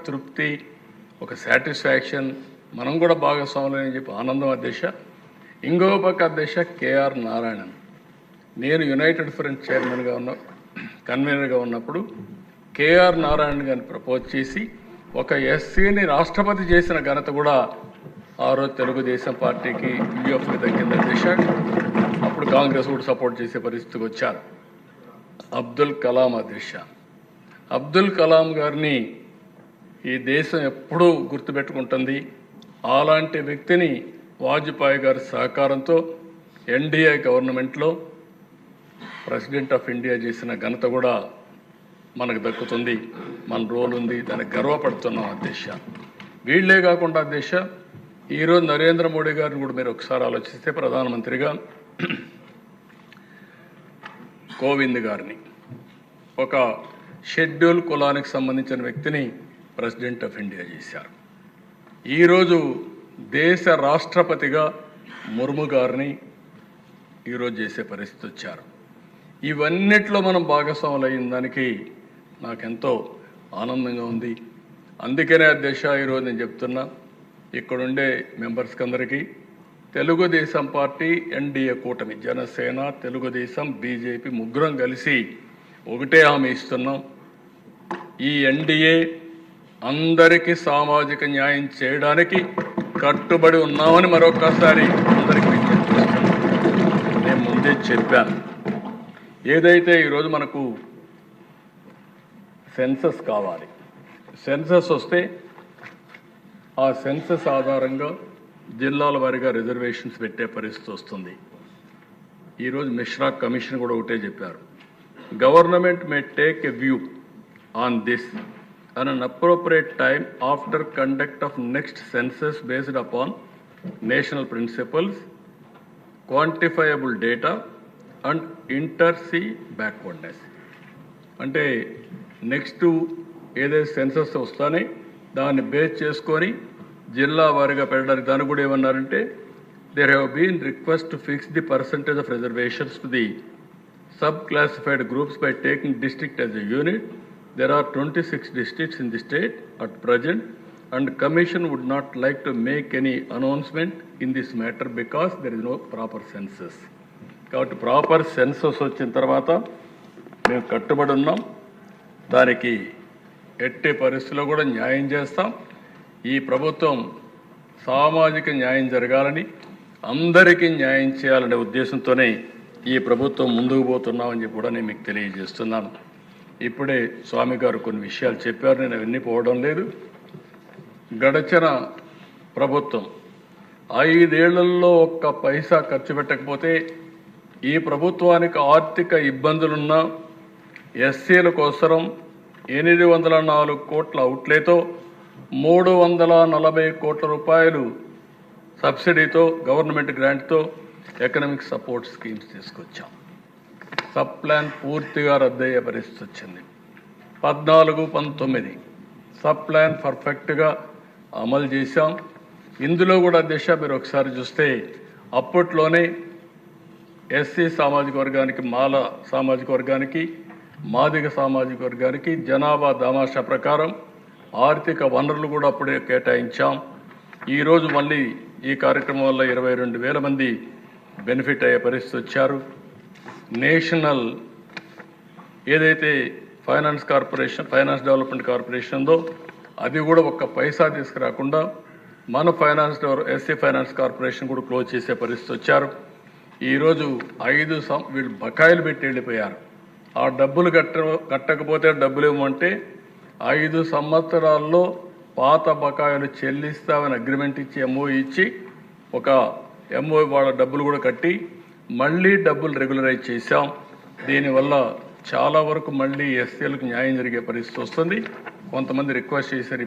తృప్తి, ఒక సాటిస్ఫాక్షన్, మనం కూడా భాగస్వాములు అని చెప్పి ఆనందం అధ్యక్ష. ఇంకో పక్క అధ్యక్ష కేఆర్ నారాయణన్, నేను యునైటెడ్ ఫ్రంట్ చైర్మన్గా కన్వీనర్గా ఉన్నప్పుడు కేఆర్ నారాయణ గారిని ప్రపోజ్ చేసి ఒక ఎస్సీని రాష్ట్రపతి చేసిన ఘనత కూడా ఆ రోజు తెలుగుదేశం పార్టీకి యూఎఫ్కి దక్కింది అధ్యక్ష. అప్పుడు కాంగ్రెస్ కూడా సపోర్ట్ చేసే పరిస్థితికి వచ్చారు. అబ్దుల్ కలాం అధ్యక్ష, అబ్దుల్ కలాం గారిని ఈ దేశం ఎప్పుడూ గుర్తుపెట్టుకుంటుంది. అలాంటి వ్యక్తిని వాజ్పేయి గారి సహకారంతో ఎన్డీఏ గవర్నమెంట్లో ప్రెసిడెంట్ ఆఫ్ ఇండియా చేసిన ఘనత కూడా మనకు దక్కుతుంది. మన రోల్ ఉంది, దానికి గర్వపడుతున్నాం అధ్యక్ష. వీళ్లే కాకుండా అధ్యక్ష, ఈరోజు నరేంద్ర మోడీ గారిని కూడా మీరు ఒకసారి ఆలోచిస్తే ప్రధానమంత్రిగా కోవింద్ గారిని, ఒక షెడ్యూల్ కులానికి సంబంధించిన వ్యక్తిని ప్రెసిడెంట్ ఆఫ్ ఇండియా చేశారు. ఈరోజు దేశ రాష్ట్రపతిగా ముర్ము గారిని ఈరోజు చేసే పరిస్థితి వచ్చారు. ఇవన్నిట్లో మనం భాగస్వాములు అయిన దానికి నాకెంతో ఆనందంగా ఉంది. అందుకనే అధ్యక్ష ఈరోజు నేను చెప్తున్నా, ఇక్కడుండే మెంబర్స్కి అందరికీ తెలుగుదేశం పార్టీ ఎన్డీఏ కూటమి, జనసేన, తెలుగుదేశం, బీజేపీ ముగ్గురం కలిసి ఒకటే హామీ ఇస్తున్నాం. ఈ ఎన్డీఏ అందరికీ సామాజిక న్యాయం చేయడానికి కట్టుబడి ఉన్నామని మరొకసారి అందరికీ విజ్ఞప్తి చేస్తున్నాం. నేను ముందే చెప్పాను, ఏదైతే ఈరోజు మనకు సెన్సస్ కావాలి, సెన్సస్ వస్తే ఆ సెన్సస్ ఆధారంగా జిల్లాల వారీగా రిజర్వేషన్స్ పెట్టే పరిస్థితి వస్తుంది. ఈరోజు మిశ్రా కమిషన్ కూడా ఒకటే చెప్పారు, government may take a view on this at an appropriate time after conduct of next census based upon national principles, quantifiable data and inter-C backwardness. అంటే నెక్స్ట్ ఏదైతే సెన్సస్ వస్తానే దాన్ని బేస్ చేసుకొని జిల్లా వారీగా పెట్టడానికి దాన్ని కూడా ఏమన్నారంటే, there have been request to fix the percentage of reservations to the sub classified groups by taking district as a unit. There are 26 districts in the state at present, and Commission would not like to make any announcement in this matter because there is no proper census. కాబట్టి proper census వచ్చిన తర్వాత మేము కట్టుబడి ఉన్నాం. దానికి ఎట్టి పరిస్థితుల్లో కూడా న్యాయం చేస్తాం. ఈ ప్రభుత్వం సామాజిక న్యాయం జరగాలని, అందరికీ న్యాయం చేయాలనే ఉద్దేశంతోనే ఈ ప్రభుత్వం ముందుకు పోతున్నామని చెప్పి కూడా నేను మీకు తెలియజేస్తున్నాను. ఇప్పుడే స్వామి గారు కొన్ని విషయాలు చెప్పారు, నేను అవన్నీ పోవడం లేదు. గడచిన ప్రభుత్వం 5 ఏళ్లలో ఒక్క పైసా ఖర్చు పెట్టకపోతే, ఈ ప్రభుత్వానికి ఆర్థిక ఇబ్బందులున్నా ఎస్సీల కోసం 804 కోట్ల అవుట్లేతో 340 కోట్ల రూపాయలు సబ్సిడీతో, గవర్నమెంట్ గ్రాంట్తో ఎకనామిక్ సపోర్ట్ స్కీమ్స్ తీసుకొచ్చాం. సబ్ ప్లాన్ పూర్తిగా రద్దయ్యే పరిస్థితి వచ్చింది. 14-19 సబ్ ప్లాన్ పర్ఫెక్ట్గా అమలు చేశాం. ఇందులో కూడా దిశ మీరు ఒకసారి చూస్తే, అప్పట్లోనే ఎస్సీ సామాజిక వర్గానికి, మాల సామాజిక వర్గానికి, మాదిగ సామాజిక వర్గానికి జనాభా దామాషా ప్రకారం ఆర్థిక వనరులు కూడా అప్పుడే కేటాయించాం. ఈరోజు మళ్ళీ ఈ కార్యక్రమం వల్ల 22,000 మంది బెనిఫిట్ అయ్యే పరిస్థితి వచ్చారు. నేషనల్ ఏదైతే ఫైనాన్స్ డెవలప్మెంట్ కార్పొరేషన్ ఉందో అది కూడా ఒక్క పైసా తీసుకురాకుండా మన ఎస్సీ ఫైనాన్స్ కార్పొరేషన్ కూడా క్లోజ్ చేసే పరిస్థితి వచ్చారు. ఈరోజు వీళ్ళు బకాయిలు పెట్టి వెళ్ళిపోయారు. ఆ డబ్బులు కట్టకపోతే డబ్బులు ఇవ్వమంటే 5 సంవత్సరాల్లో పాత బకాయిలు చెల్లిస్తామని అగ్రిమెంట్ ఇచ్చి, ఎంఓ ఇచ్చి, ఒక ఎంఓ వాళ్ళ డబ్బులు కూడా కట్టి మళ్ళీ డబ్బులు రెగ్యులరైజ్ చేశాం. దీనివల్ల చాలా వరకు మళ్ళీ ఎస్సీలకు న్యాయం జరిగే పరిస్థితి వస్తుంది. కొంతమంది రిక్వెస్ట్ చేశారు,